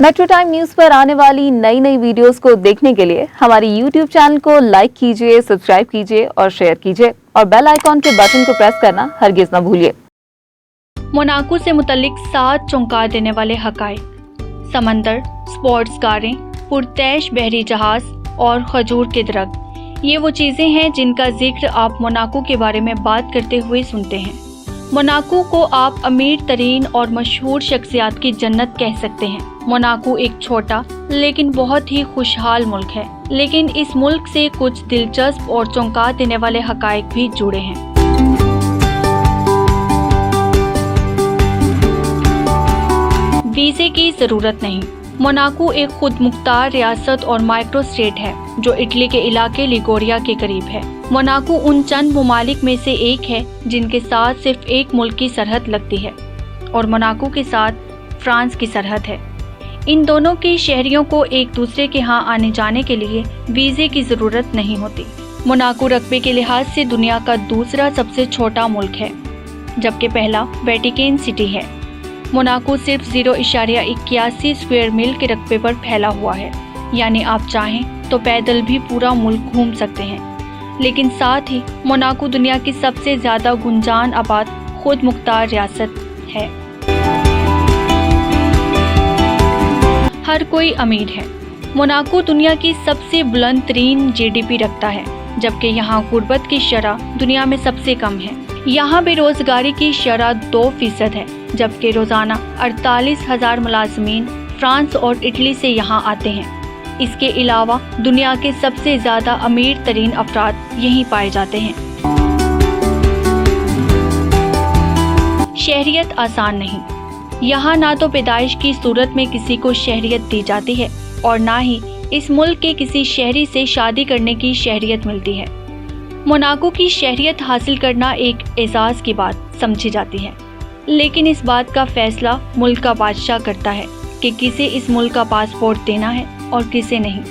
Metro time news पर आने वाली नई नई वीडियोस को देखने के लिए हमारी यूट्यूब चैनल को लाइक कीजिए, सब्सक्राइब कीजिए और शेयर कीजिए और बेल आइकॉन के बटन को प्रेस करना हरगिज न भूलिए। मोनाको से मुतल्लिक 7 चौंका देने वाले हकाइक, समंदर, स्पोर्ट्स कारें, पुरतैश बहरी जहाज और खजूर के दरख्त, ये वो चीज़ें हैं जिनका जिक्र आप मोनाको के बारे में बात करते हुए सुनते हैं। मोनाको को आप अमीर तरीन और मशहूर शख्सियात की जन्नत कह सकते हैं। मोनाको एक छोटा लेकिन बहुत ही खुशहाल मुल्क है, लेकिन इस मुल्क से कुछ दिलचस्प और चौंका देने वाले हकाइक भी जुड़े हैं। वीज़े की ज़रूरत नहीं। मोनाको एक खुद मुख्तार रियासत और माइक्रो स्टेट है जो इटली के इलाके लिगोरिया के करीब है। मोनाको उन चंद ममालिक में से एक है जिनके साथ सिर्फ एक मुल्क की सरहद लगती है और मोनाको के साथ फ्रांस की सरहद है। इन दोनों के शहरियों को एक दूसरे के यहाँ आने जाने के लिए वीज़े की ज़रूरत नहीं होती। मोनाको रकबे के लिहाज से दुनिया का दूसरा सबसे छोटा मुल्क है, जबकि पहला वेटिकन सिटी है। मोनाको सिर्फ 0.81 स्क्वायर मील के रकबे पर फैला हुआ है, यानी आप चाहें तो पैदल भी पूरा मुल्क घूम सकते हैं। लेकिन साथ ही मोनाको दुनिया की सबसे ज़्यादा गुंजान आबाद खुद मुख्तार रियासत है। हर कोई अमीर है। मोनाको दुनिया की सबसे बुलंद तरीन GDP रखता है, जबकि यहाँ गुर्बत की शरह दुनिया में सबसे कम है। यहाँ बेरोजगारी की शरह 2% है, जबकि रोजाना 48,000 मुलाजमीन फ्रांस और इटली से यहाँ आते हैं। इसके अलावा दुनिया के सबसे ज़्यादा अमीर तरीन अफराद यहीं पाए जाते हैं। शहरियत आसान नहीं। यहाँ ना तो पैदाइश की सूरत में किसी को शहरियत दी जाती है और ना ही इस मुल्क के किसी शहरी से शादी करने की शहरियत मिलती है। मोनाको की शहरियत हासिल करना एक एजाज़ की बात समझी जाती है, लेकिन इस बात का फैसला मुल्क का बादशाह करता है कि किसे इस मुल्क का पासपोर्ट देना है और किसे नहीं।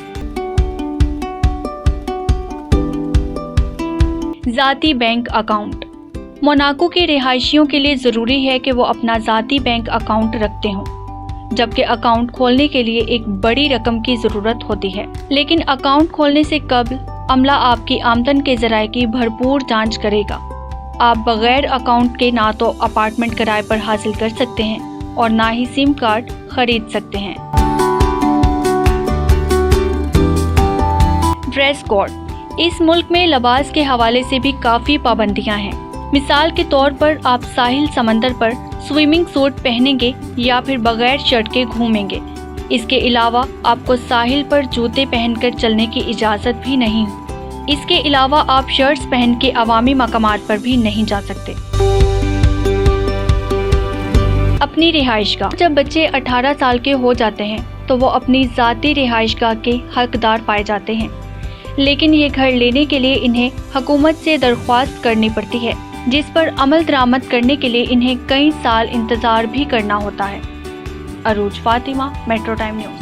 ज़ाती बैंक अकाउंट। मोनाको के रिहायशियों के लिए ज़रूरी है कि वो अपना ज़ाती बैंक अकाउंट रखते हों, जबकि अकाउंट खोलने के लिए एक बड़ी रकम की ज़रूरत होती है। लेकिन अकाउंट खोलने से कबल अमला आपकी आमदन के ज़राए की भरपूर जांच करेगा। आप बगैर अकाउंट के ना तो अपार्टमेंट किराए पर हासिल कर सकते हैं और ना ही सिम कार्ड खरीद सकते हैं। Dress code. इस मुल्क में लिबास के हवाले से भी काफ़ी पाबंदियां हैं। मिसाल के तौर पर आप साहिल समंदर पर स्विमिंग सूट पहनेंगे या फिर बगैर शर्ट के घूमेंगे। इसके अलावा आपको साहिल पर जूते पहनकर चलने की इजाज़त भी नहीं। इसके अलावा आप शर्ट्स पहन के अवामी मकामात पर भी नहीं जा सकते। अपनी रिहाइशगाह। जब बच्चे 18 साल के हो जाते हैं तो वो अपनी ज़ाती रिहाइशगाह के हकदार पाए जाते हैं, लेकिन ये घर लेने के लिए इन्हें हुकूमत से दरख्वास्त करनी पड़ती है, जिस पर अमल दरामद करने के लिए इन्हें कई साल इंतज़ार भी करना होता है। अरूज फातिमा, मेट्रो टाइम न्यूज़।